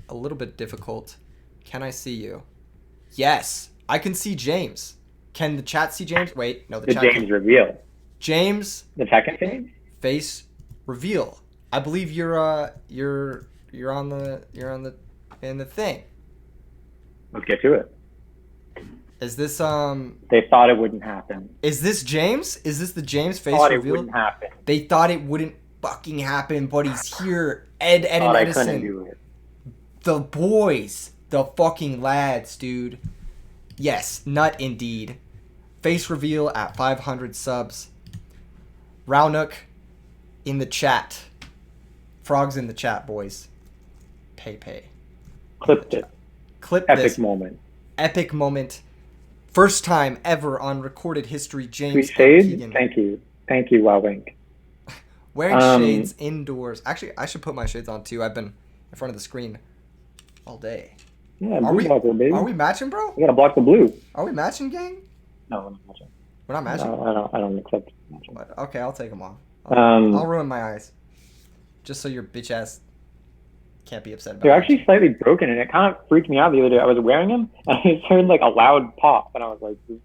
a little bit difficult. Can I see you? Yes, I can see James. Can the chat see James? Wait, no, the chat James can. reveal. James. The second thing? Face reveal. I believe you're on the in the thing. Let's get to it. Is this They thought it wouldn't happen. Is this James? Is this the James face Thought reveal? it wouldn't happen. They thought it wouldn't fucking happen, but he's here. Ed and Thought I Edison. couldn't do it. The boys, the fucking lads, dude. Yes, nut indeed. Face reveal at 500 subs. Roundnook in the chat. Frogs in the chat, boys. Pay. Clipped it. Clip Epic this. moment. Epic moment. First time ever on recorded history, James Sweet shade? Keegan. Thank you. Thank you, Wow Wink. Wearing shades indoors. Actually, I should put my shades on too. I've been in front of the screen all day. Yeah, blue blocker, baby. Are we matching, bro? We gotta block the blue. Are we matching, gang? No, we're not matching. We're not matching? No, I don't accept matching. Okay, I'll take them off. I'll ruin my eyes. Just so your bitch ass can't be upset about it. They're actually slightly broken, and it kind of freaked me out the other day. I was wearing them, and I heard like a loud pop, and I was like, I'm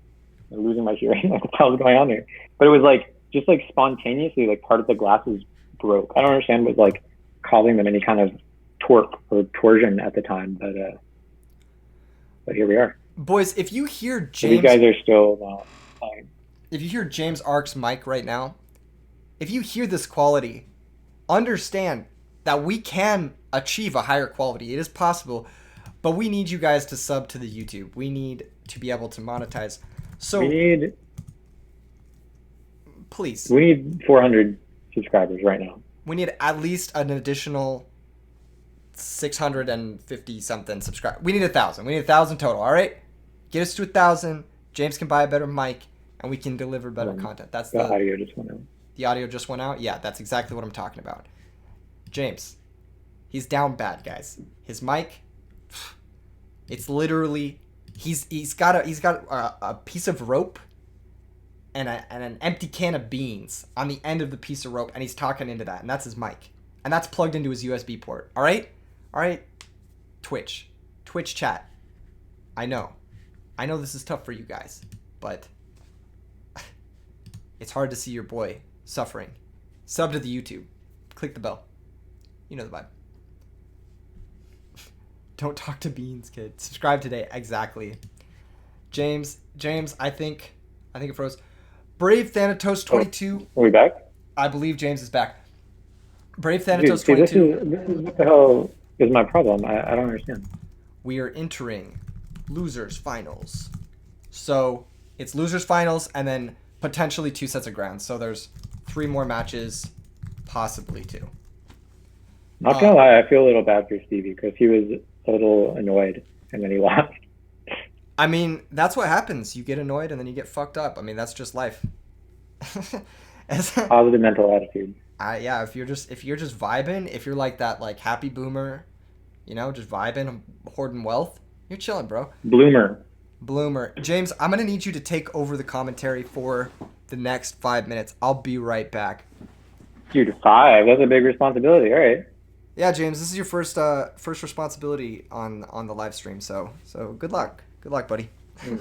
losing my hearing. Like, what the hell is going on here? But it was like, just like spontaneously, like part of the glasses broke. I don't understand what was like causing them any kind of torque or torsion at the time, but here we are. Boys, if you hear James... So these guys are still fine. If you hear James Ark's mic right now, if you hear this quality, understand that we can achieve a higher quality. It is possible, but we need you guys to sub to the YouTube. We need to be able to monetize. So please. We need 400 subscribers right now. We need at least an additional 650 something subscribers. We need 1,000. We need 1,000 total. All right, get us to 1,000. James can buy a better mic, and we can deliver better content. That's the audio just went out. The audio just went out. Yeah, that's exactly what I'm talking about. James, he's down bad, guys. His mic, it's literally he's got a piece of rope and an empty can of beans on the end of the piece of rope, and he's talking into that, and that's his mic, and that's plugged into his USB port. All right, Twitch chat. I know this is tough for you guys, but it's hard to see your boy suffering. Sub to the YouTube. Click the bell. You know the vibe. Don't talk to beans, kid. Subscribe today. Exactly. James, I think it froze. Brave Thanatos 22. Are we back? I believe James is back. Brave Thanatos 22. This is what the hell is my problem? I don't understand. We are entering losers finals. So it's losers finals and then potentially 2 sets of grounds. So there's 3 more matches, possibly 2. Not gonna lie, I feel a little bad for Stevie because he was a little annoyed and then he lost. I mean, that's what happens. You get annoyed and then you get fucked up. I mean, that's just life. Positive mental attitude. Yeah, if you're just vibing, if you're like that like happy boomer, just vibing, hoarding wealth, you're chilling, bro. Bloomer. James, I'm gonna need you to take over the commentary for the next 5 minutes. I'll be right back. Dude, 5. That's a big responsibility. All right. Yeah, James, this is your first responsibility on the live stream. So good luck. Good luck, buddy. All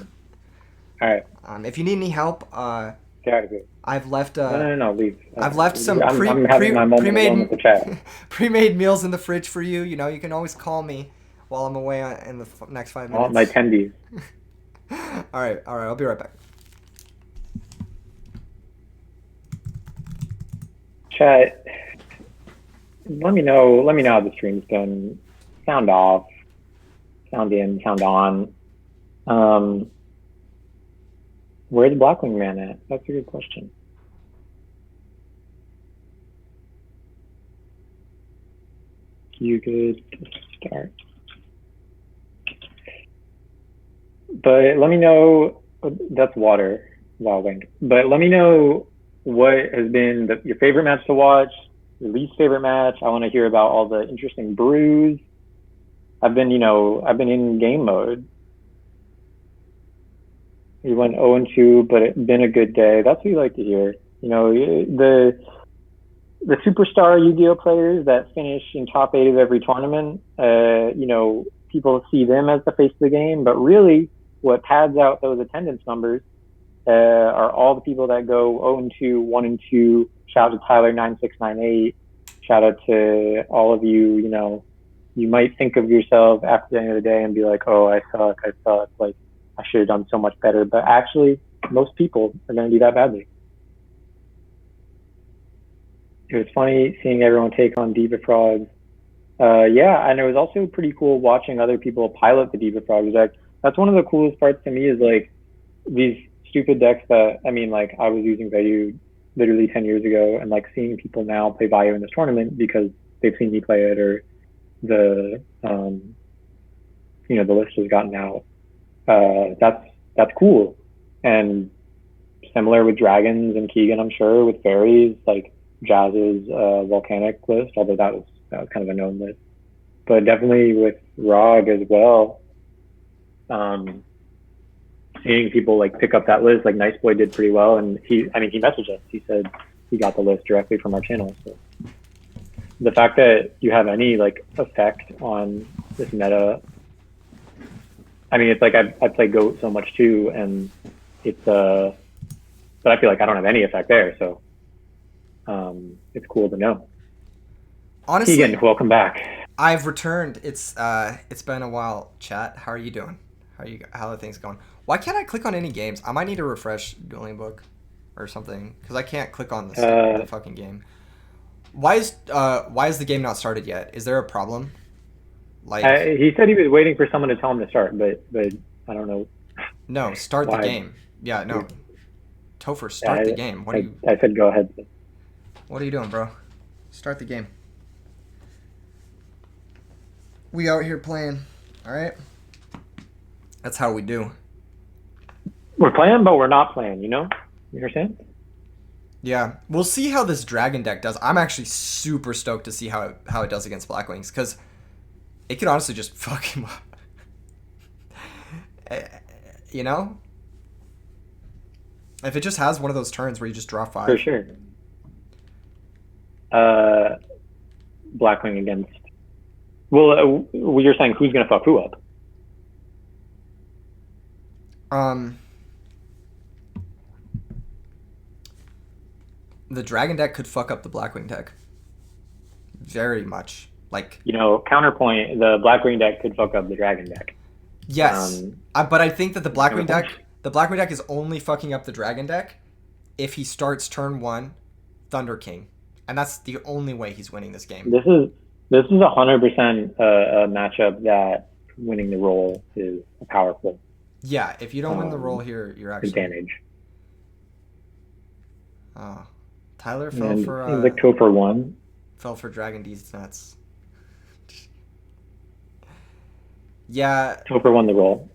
right. If you need any help, get out of here. I've left. No, leave. I've left some I'm having my moment alone with the chat. pre-made meals in the fridge for you. You can always call me while I'm away in the next 5 minutes. I want my tendies. All right. I'll be right back. Chat. Let me know how the stream's going. Sound off, sound in, sound on. Where's the Blackwing Man at? That's a good question. You could start. But let me know, that's water, Wow Wink. But let me know what has been your favorite match to watch, your least favorite match. I want to hear about all the interesting brews. I've been in game mode. We went 0-2, but it's been a good day. That's what we like to hear. the superstar Yu-Gi-Oh players that finish in top 8 of every tournament, people see them as the face of the game, but really what pads out those attendance numbers are all the people that go 0-2, 1-2. Shout out to Tyler9698. Shout out to all of you. You might think of yourself after the end of the day and be like, oh, I suck. Like, I should have done so much better. But actually, most people are going to do that badly. It was funny seeing everyone take on Diva Frogs. Yeah, and it was also pretty cool watching other people pilot the Diva Frogs deck. That's one of the coolest parts to me is like these stupid decks that, I was using Vayu literally 10 years ago, and like seeing people now play Vayu in this tournament because they've seen me play it, or the list has gotten out. That's cool. And similar with Dragons and Keegan, I'm sure, with Fairies, like Jazz's Volcanic list, although that was kind of a known list. But definitely with Rog as well, seeing people like pick up that list, like Nice Boy did pretty well, and he messaged us. He said he got the list directly from our channel. So the fact that you have any like effect on this meta, it's like I play GOAT so much too, and it's but I feel like I don't have any effect there, so it's cool to know. Honestly, Keegan, welcome back. I've returned. It's been a while, chat. How are you doing? How are things going? Why can't I click on any games? I might need to refresh Dueling Book or something, because I can't click on the fucking game. Why is the game not started yet? Is there a problem? Like he said he was waiting for someone to tell him to start, but I don't know. No, start the game. Yeah, no. Topher, start the game. I said go ahead. What are you doing, bro? Start the game. We out here playing, all right? That's how we do. We're playing, but we're not playing, You understand? Yeah. We'll see how this Dragon deck does. I'm actually super stoked to see how it does against Blackwings, because it could honestly just fuck him up. If it just has one of those turns where you just draw 5. For sure. Blackwing against... Well, you're saying who's going to fuck who up? The Dragon deck could fuck up the Blackwing deck. Very much. Like, counterpoint, the Blackwing deck could fuck up the Dragon deck. Yes. But I think that the Blackwing deck is only fucking up the Dragon deck if he starts turn 1 Thunder King. And that's the only way he's winning this game. This is 100% a matchup that winning the roll is powerful. Yeah, if you don't win the roll here, you're actually advantage. Oh, Tyler fell for like Topher 1. Fell for Dragon D's nuts. Yeah. Topher won the roll.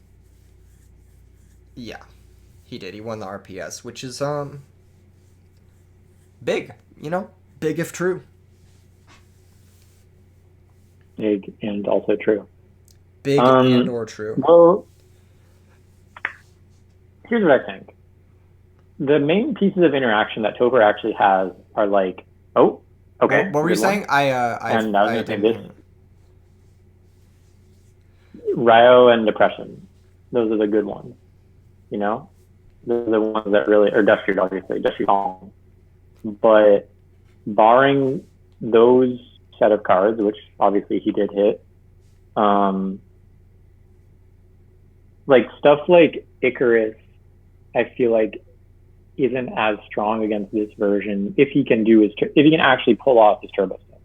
Yeah, he did. He won the RPS, which is big. Big if true. Big and also true. Big and or true. Well, here's what I think. The main pieces of interaction that Topher actually has are like, oh, okay. What were you saying? I was going to say this. Ryo and Depression. Those are the good ones. Those are the ones that really, or Dustried, obviously, Dustried Calm. But barring those set of cards, which obviously he did hit, like stuff like Icarus, I feel like isn't as strong against this version if he can actually pull off his turbo stuff.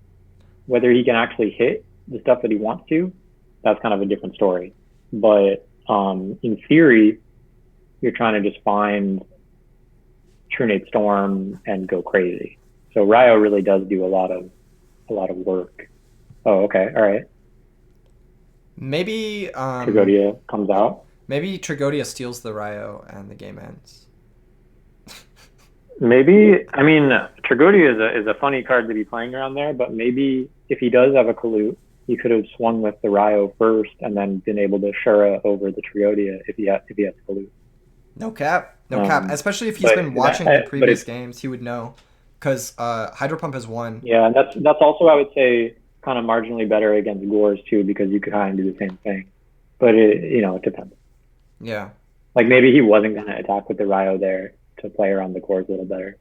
Whether he can actually hit the stuff that he wants to, that's kind of a different story. But in theory, you're trying to just find Trunade Storm and go crazy. So Ryo really does do a lot of work. Oh, okay, all right. Maybe Tragodia comes out. Maybe Tragodia steals the Ryo and the game ends. Maybe, Tragodia is a funny card to be playing around there, but maybe if he does have a Kalut, he could have swung with the Ryo first and then been able to Shura over the Tragodia if he has Kalut. No cap. Especially if he's been watching the previous games, he would know. because Hydropump has one. Yeah, and that's also, I would say, kind of marginally better against Gores too, because you could kind of do the same thing. But it depends. Yeah. Like maybe he wasn't gonna attack with the Ryo there to play around the Gores a little better.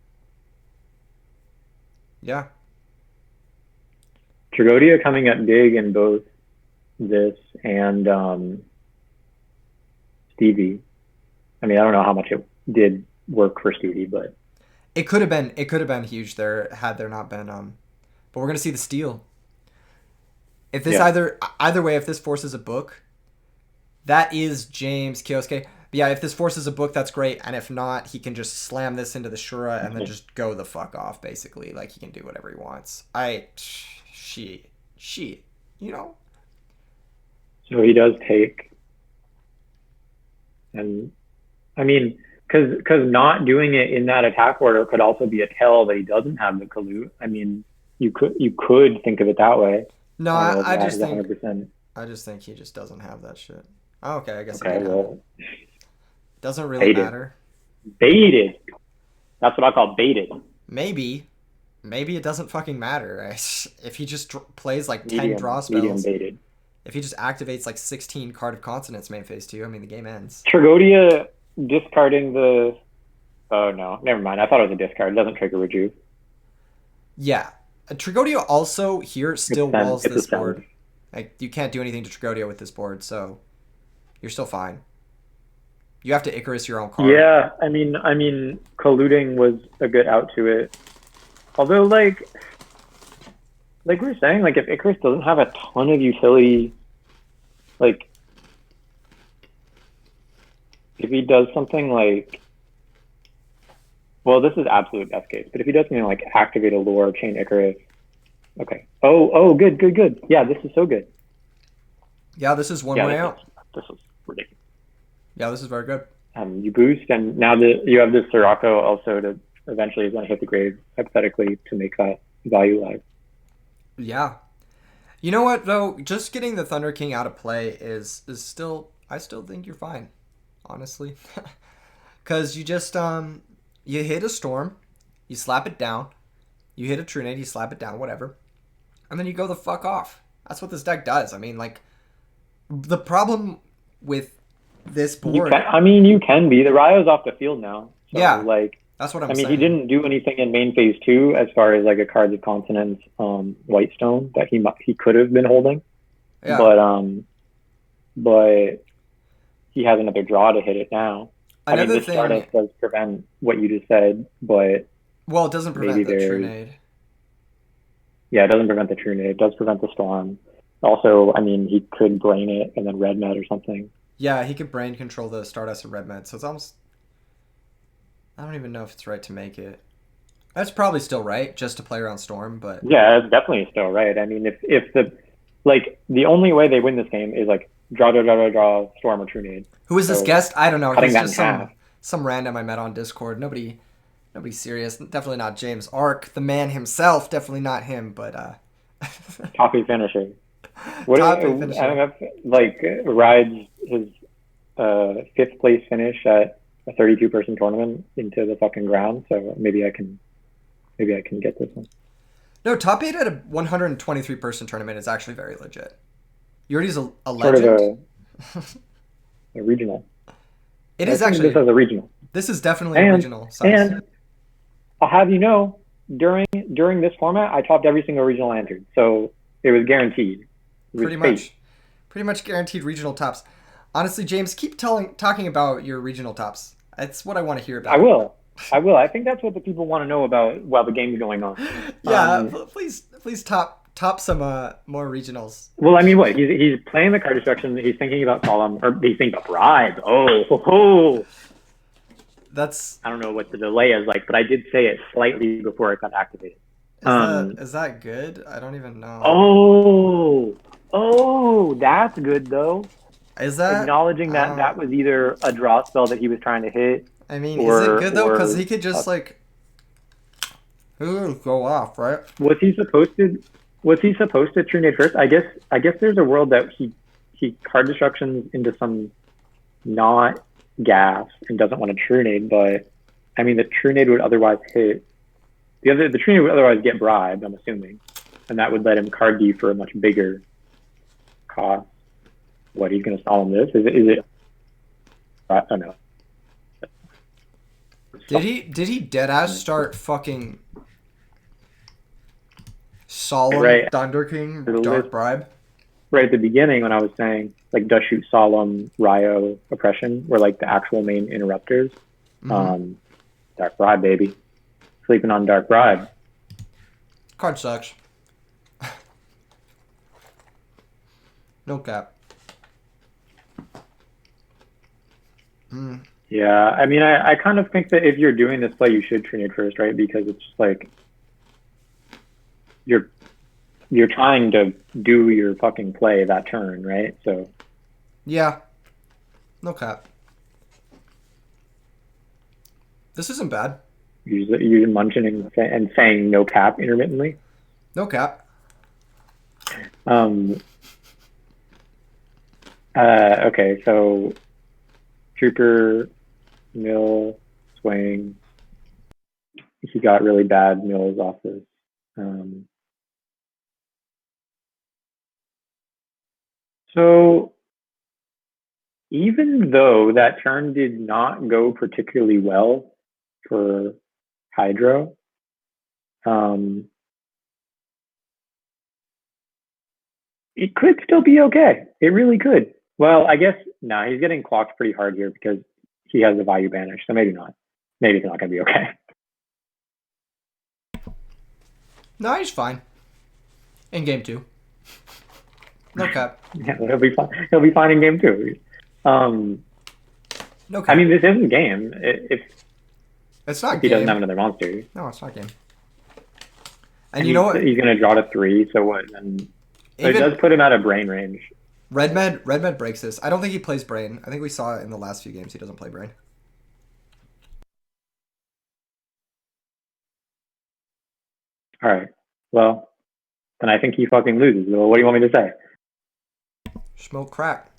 Yeah. Tragodia coming up big in both this and Stevie. I mean, I don't know how much it did work for Stevie, but it could have been huge there had there not been but we're gonna see the steal. If this either way, if this forces a book, that is James Kioske. But yeah, if this forces a book, that's great. And if not, he can just slam this into the Shura and then just go the fuck off, basically. Like, he can do whatever he wants. She, you know? So he does take. And, I mean, because not doing it in that attack order could also be a tell that he doesn't have the Kalut. I mean, you could think of it that way. No, I just think 100%. I just think he just doesn't have that shit. Oh, okay, I guess. Okay, well, doesn't really matter. Baited. That's what I call baited. Maybe it doesn't fucking matter. If he just plays like 10 draw spells. Medium baited. If he just activates like 16 Card of Consonants main phase 2, I mean, the game ends. Tragodia discarding the. Oh no, never mind. I thought it was a discard. It doesn't trigger Rejuve. Yeah. Tragodia also here still walls this board. Like, you can't do anything to Tragodia with this board, so you're still fine. You have to Icarus your own card. Yeah, I mean, colluding was a good out to it. Although, like we were saying, like if Icarus doesn't have a ton of utility, like if he does something like, well, this is absolute best case, but if he does something like activate a lure, chain Icarus, okay. Oh, good. Yeah, this is so good. Yeah, this is one way out. This is ridiculous. Yeah, this is very good. You boost, and now that you have this Sirocco also to eventually is going to hit the grave, hypothetically, to make that value live. Yeah. You know what, though? Just getting the Thunder King out of play is still... I still think you're fine, honestly. Because you just... you hit a Storm, you slap it down, you hit a Trunade, you slap it down, whatever. And then you go the fuck off. That's what this deck does. I mean, like... The problem with this board... You can be. The Ryo's off the field now. So, yeah, like... That's what I'm saying. He didn't do anything in main phase 2 as far as like a Cards of Consonance Whitestone that he could have been holding. Yeah. But he has another draw to hit it now. Another this Stardust does prevent what you just said, but well, it doesn't prevent the Trunade. Yeah, it doesn't prevent the Trunade. It does prevent the Storm. Also, I mean, he could brain it and then Red Med or something. Yeah, he could brain control the Stardust and Red Med, so it's almost... I don't even know if it's right to make it. That's probably still right, just to play around Storm, but... Yeah, it's definitely still right. I mean, if the only way they win this game is, like, draw, Storm or Trunade. Who is this guest? I don't know. He's just some random I met on Discord. Nobody serious. Definitely not James Ark, the man himself. Definitely not him, but... Toppy finisher. Rides his 5th place finish at a 32-person tournament into the fucking ground, so maybe I can get this one. No, top 8 at a 123-person tournament is actually very legit. Yurdi's a legend. Sort of a regional. It is actually. This is a regional. This is definitely a regional size. And I'll have you know, during this format, I topped every single regional I entered, so it was guaranteed. Pretty much guaranteed regional tops. Honestly, James, keep talking about your regional tops. That's what I want to hear about. I will. I think that's what the people want to know about while the game's going on. Yeah, please top some more regionals. Well, I mean, what? He's playing the card destruction. He's thinking about Solemn, or he's thinking about Bribe. Oh. That's... I don't know what the delay is like, but I did say it slightly before it got activated. Is that good? I don't even know. Oh, that's good though. Is that acknowledging that that was either a draw spell that he was trying to hit? I mean, is it good though? Because he could just go off, right? Was he supposed to Trunade first? I guess there's a world that he card destructions into some not gas and doesn't want to Trunade, but I mean the Trunade would otherwise hit. The trainer would otherwise get bribed, I'm assuming, and that would let him card D for a much bigger cost. What, he's going to stall him this? Is it? I don't know. Did he dead ass start fucking Solemn Right. Thunder King For the Dark list. Bribe? Right at the beginning when I was saying like does shoot solemn Ryo oppression were like the actual main interrupters. Mm-hmm. Dark Bribe, baby. Sleeping on Dark Bribe. Card sucks. No cap. Mm. Yeah, I mean I kind of think that if you're doing this play you should train it first, right? Because it's just like you're trying to do your fucking play that turn, right? So Yeah. No cap. This isn't bad. you're munching and saying no cap intermittently. No cap. Okay, so Trooper, Mill, Swing. He got really bad Mills off this. So even though that turn did not go particularly well for Hydro, it could still be okay. It really could. Well, I guess he's getting clocked pretty hard here because he has a value banish, so maybe not. Maybe it's not going to be okay. No, he's fine. In game 2. No cap. Yeah, he'll be fine. He'll be fine in game 2. No cap. I mean, this isn't game. If it's not he game. doesn't have another monster. No, it's not game. And you know what? He's going to draw to 3, so what? And it does put him out of brain range. Red Med breaks this. I don't think he plays Brain. I think we saw it in the last few games he doesn't play Brain. All right. Well, then I think he fucking loses. Well, what do you want me to say? Smoke crack.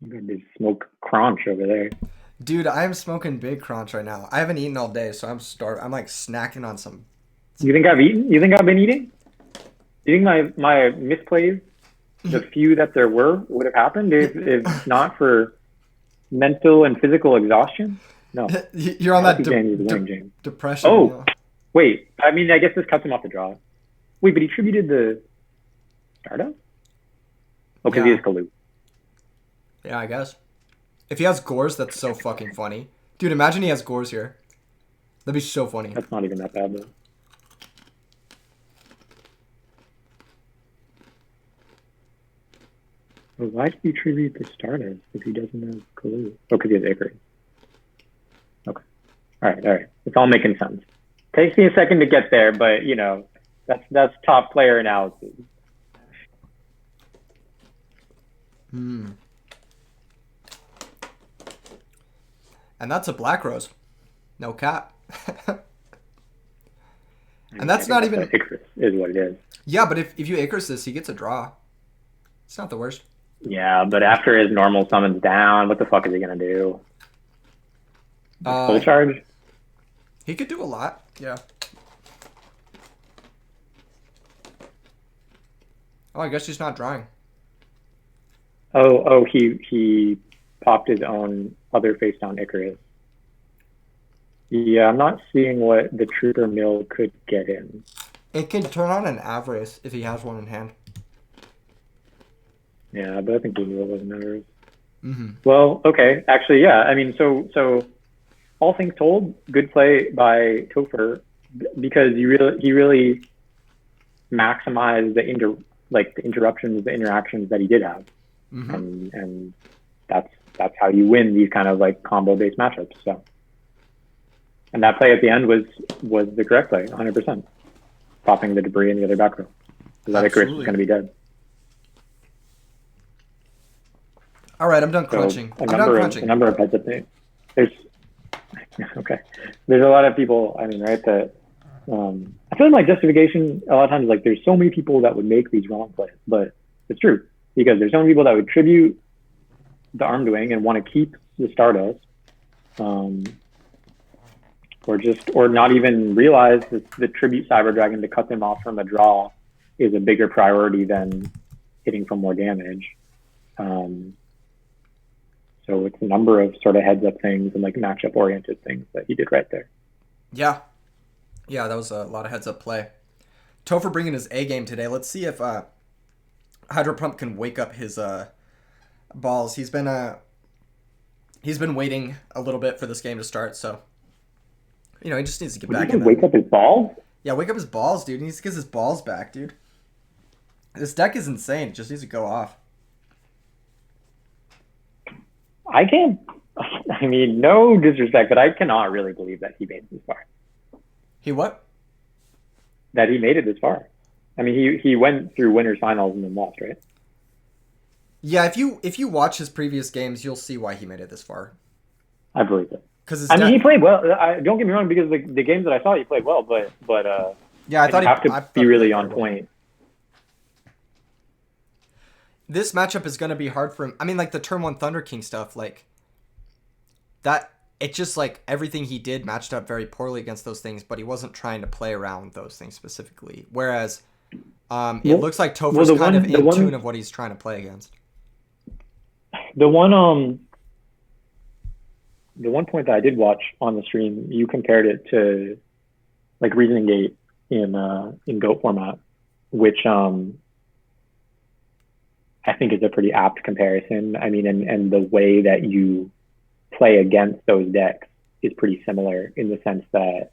There's smoke crunch over there. Dude, I am smoking big crunch right now. I haven't eaten all day, so I'm like snacking on some. You think I've eaten? You think I've been eating? You think my misplays, the few that there were, would have happened if not for mental and physical exhaustion? No. You're on that depression. Oh, you know? Wait. I mean, I guess this cuts him off the draw. Wait, but he tributed the Stardust? Oh, because he has Kalu. Yeah, I guess. If he has Gores, that's so fucking funny. Dude, imagine he has Gores here. That'd be so funny. That's not even that bad, though. Well, why did he tribute the Stardust if he doesn't have Kalu? Oh, because he has Icarus. Okay. All right. It's all making sense. Takes me a second to get there, but, you know, that's top player analysis. And that's a Black Rose. No cap. And that's not even... Icarus is what it is. Yeah, but if you Icarus this, he gets a draw. It's not the worst. Yeah, but after his normal summons down, what the fuck is he going to do? Full charge? He could do a lot, yeah. Oh, I guess he's not drawing. Oh, he popped his own other face down Icarus. Yeah, I'm not seeing what the Trooper Mill could get in. It can turn on an Avarice if he has one in hand. Yeah, but I think he wasn't Avarice. Mm-hmm. Well, okay. Actually, yeah. I mean, so all things told, good play by Topher because he really maximized the interruptions, the interactions that he did have. Mm-hmm. And that's how you win these kind of like combo based matchups. So, and that play at the end was the correct play, 100%. Popping the debris in the other back row. That Icarus was going to be dead. All right, I'm done crunching. A number of heads up there. There's a lot of people. I mean, right? That I feel like justification a lot of times like there's so many people that would make these wrong plays, but it's true because there's so many people that would tribute the Armed Wing and want to keep the Stardust. or not even realize that the tribute Cyber Dragon to cut them off from a draw is a bigger priority than hitting for more damage. So it's a number of sort of heads up things and like matchup oriented things that he did right there. Yeah. Yeah, that was a lot of heads up play. Topher bringing his A game today. Let's see if Hydropump can wake up his balls. He's been waiting a little bit for this game to start, so he just needs to get back in. Wake up his balls? Yeah, wake up his balls, dude. He needs to get his balls back, dude. This deck is insane. It just needs to go off. I can't. I mean, no disrespect, but I cannot really believe that he made it this far. He what? That he made it this far. I mean, he went through winners finals and then lost, right? Yeah, if you watch his previous games, you'll see why he made it this far. I believe it. Because I mean, he played well. Don't get me wrong, because the games that I saw, he played well, but yeah, I thought you have to be really on point. This matchup is going to be hard for him. I mean, like the turn 1 Thunder King stuff, like that. It's just like everything he did matched up very poorly against those things, but he wasn't trying to play around those things specifically. Whereas it looks like Topher's kind of in tune of what he's trying to play against. The one point that I did watch on the stream, you compared it to like Reasoning Gate in GOAT format, which I think is a pretty apt comparison. I mean, and the way that you play against those decks is pretty similar in the sense that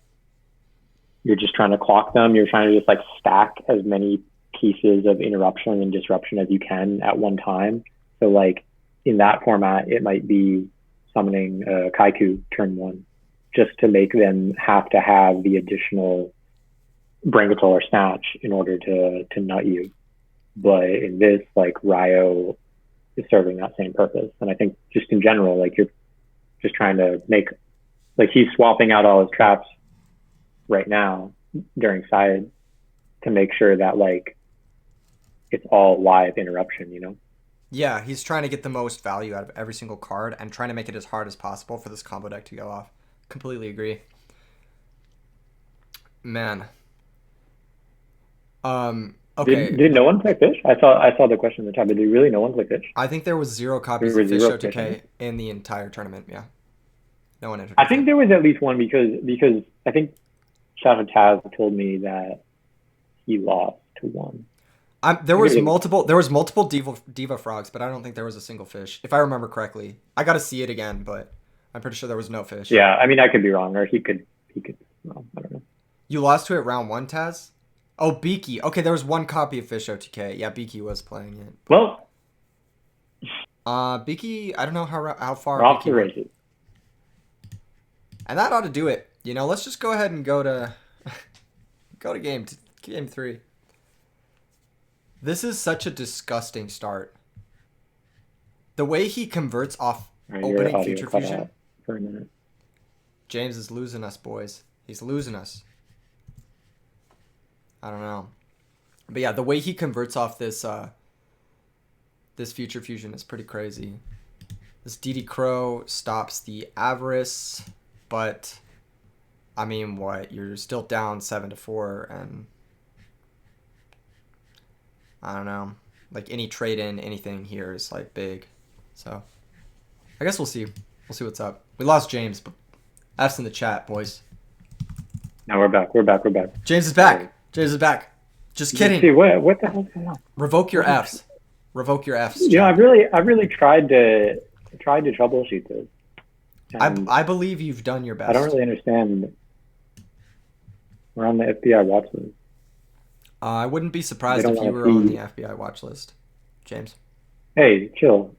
you're just trying to clock them. You're trying to just like stack as many pieces of interruption and disruption as you can at one time. So like in that format, it might be summoning Kaiku turn 1 just to make them have to have the additional Brain Control or Snatch in order to nut you. But in this, like Ryo is serving that same purpose. And I think just in general, like you're just trying to make, like he's swapping out all his traps right now during side to make sure that like it's all live interruption, Yeah, he's trying to get the most value out of every single card and trying to make it as hard as possible for this combo deck to go off. Completely agree. Man. Okay. Did no one play Fish? I saw the question in the chat, but did really no one play Fish? I think there was 0 copies of Fish OTK in the entire tournament, yeah. No one entered. I think there was at least one because I think Shadow Taz told me that he lost to one. There was multiple Diva Frogs, but I don't think there was a single Fish, if I remember correctly. I got to see it again, but I'm pretty sure there was no Fish. Yeah, I mean, I could be wrong, or he could. Well, I don't know. You lost to it round 1, Taz? Oh, Beaky. Okay, there was 1 copy of Fish OTK. Yeah, Beaky was playing it. Well, Beaky, I don't know how far. Off the races. And that ought to do it. Let's just go ahead and go to game 3. This is such a disgusting start. The way he converts off opening Future Fusion. For a minute. James is losing us, boys. He's losing us. I don't know. But yeah, the way he converts off this Future Fusion is pretty crazy. This DD Crow stops the Avarice, but I mean, what? You're still down 7-4, and I don't know. Like any trade in anything here is like big. So I guess we'll see. We'll see what's up. We lost James, but F's in the chat, boys. No, we're back. James is back. James is back. Just kidding. See, what the hell's going on? Revoke your F's. Revoke your F's. Yeah, I've really tried to troubleshoot this. I believe you've done your best. I don't really understand. We're on the FBI watch list. I wouldn't be surprised if you were on the FBI watch list, James. Hey, chill.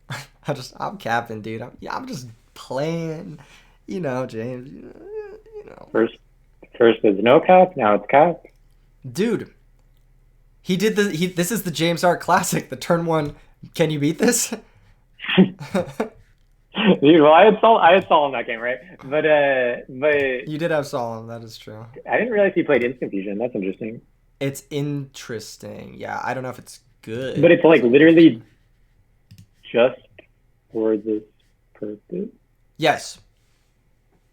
I'm capping, dude. I'm just playing. James. First there's no cap. Now it's cap. Dude, he did this is the James Art Classic. The turn 1. Can you beat this? Dude, well, I had Sol in that game, right? But you did have Sol, that is true. I didn't realize he played Instant Fusion. That's interesting. It's interesting. Yeah, I don't know if it's good. But it's like literally just for this purpose. Yes.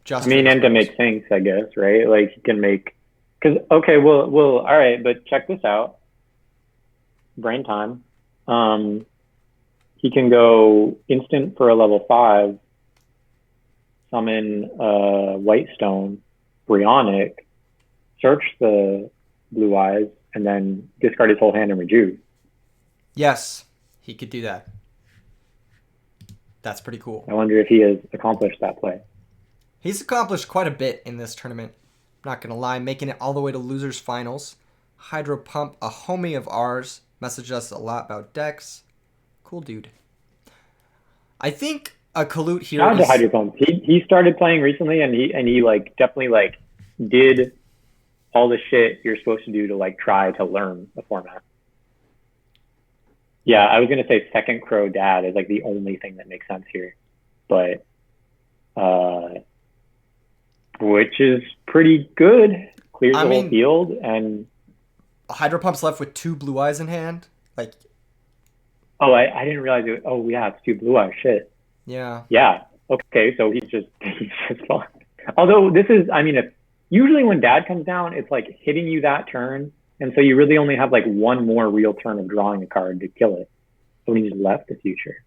Just I mean, for and to make things, I guess, right? Like he can make, because okay, well, all right, but check this out. Brain time. He can go instant for a level 5, summon Whitestone, Brionic, search the Blue Eyes, and then discard his whole hand and rejuve. Yes, he could do that. That's pretty cool. I wonder if he has accomplished that play. He's accomplished quite a bit in this tournament. Not going to lie, making it all the way to losers finals. Hydropump, a homie of ours, messaged us a lot about decks. Cool dude. I think a Kalut here Shout out to Hydropump. He started playing recently, and he like definitely like did all the shit you're supposed to do to like try to learn the format. Yeah, I was gonna say second crow dad is like the only thing that makes sense here, but which is pretty good. Clears the whole field, and Hydropump's left with 2 Blue Eyes in hand. Like, oh, I didn't realize it. Oh yeah, it's 2 Blue Eyes. Shit. Yeah. Yeah. Okay, so he's just fine. Although this is, I mean, if usually when dad comes down, it's like hitting you that turn, and so you really only have like one more real turn of drawing a card to kill it. So he's left the future.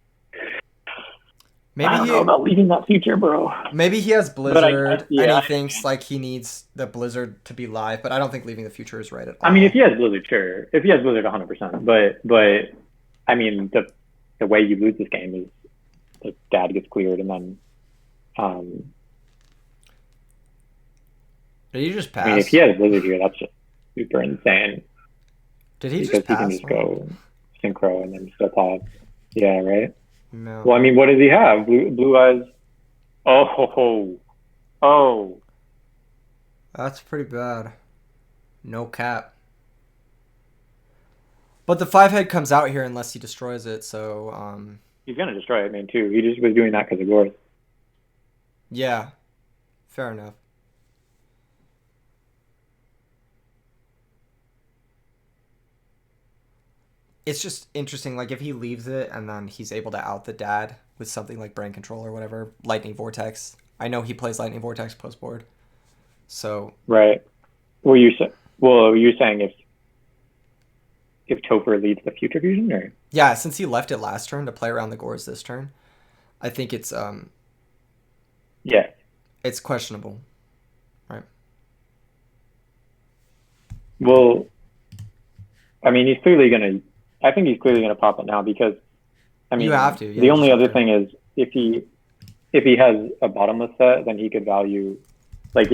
Maybe I don't know about leaving that future, bro. Maybe he has Blizzard, and he thinks like he needs the Blizzard to be live, but I don't think leaving the future is right at all. I mean, if he has Blizzard, sure. If he has Blizzard, 100%. But I mean, the way you lose this game is the dad gets cleared, and then did he just pass? I mean, if he has Blizzard here, that's just super insane. Did he because just pass? He can just go synchro and then still pop. Yeah, right? No. Well, I mean, what does he have? Blue Eyes. Oh. That's pretty bad. No cap. But the 5-head comes out here unless he destroys it, so... He's going to destroy it, man, too. He just was doing that because of Gorth. Yeah. Fair enough. It's just interesting, like, if he leaves it and then he's able to out the dad with something like Brain Control or whatever, Lightning Vortex. I know he plays Lightning Vortex post board. So... Right. Well, you're saying if Topher leads the Future Fusion, or? Yeah, since he left it last turn to play around the Gores this turn, I think it's... Yeah. It's questionable. Right. Well, I mean, I think he's clearly gonna pop it now because, I mean, you have to. Yeah, the only other thing is if he has a bottomless set, then he could value, like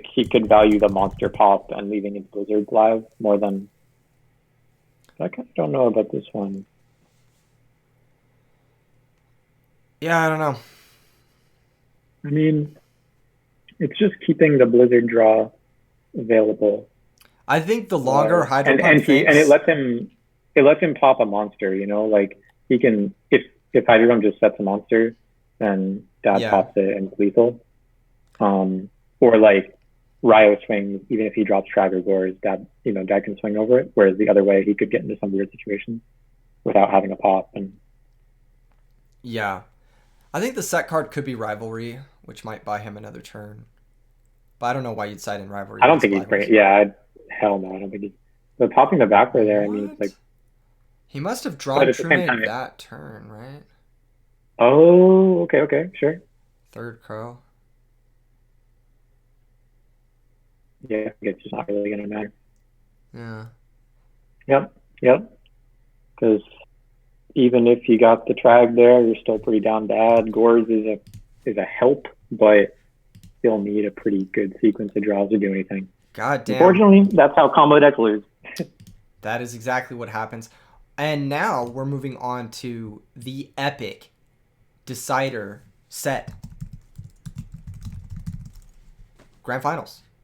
he could value the monster pop and leaving his Blizzard live more than. I kind of don't know about this one. Yeah, I don't know. I mean, it's just keeping the Blizzard draw available. I think the longer Hydropump and it lets him pop a monster, you know, like he can if Hydropump just sets a monster, then dad pops it and it's lethal. Or like Ryo swings, even if he drops Tragger Gores, dad can swing over it. Whereas the other way, he could get into some weird situations without having a pop. And yeah, I think the set card could be Rivalry, which might buy him another turn. But I don't know why you'd side in Rivalry. I don't think he's great. Yeah, hell no, I don't think he's. But popping the backer there, what? I mean, it's like he must have drawn Trunade that turn, right? Oh, okay, sure. Third Crow. Yeah, it's just not really gonna matter. Yeah. Yep. Because even if you got the trag there, you're still pretty down bad. Gores is a help, but still need a pretty good sequence of draws to do anything. God damn. Unfortunately, that's how combo decks lose. That is exactly what happens. And now we're moving on to the epic decider set. Grand Finals.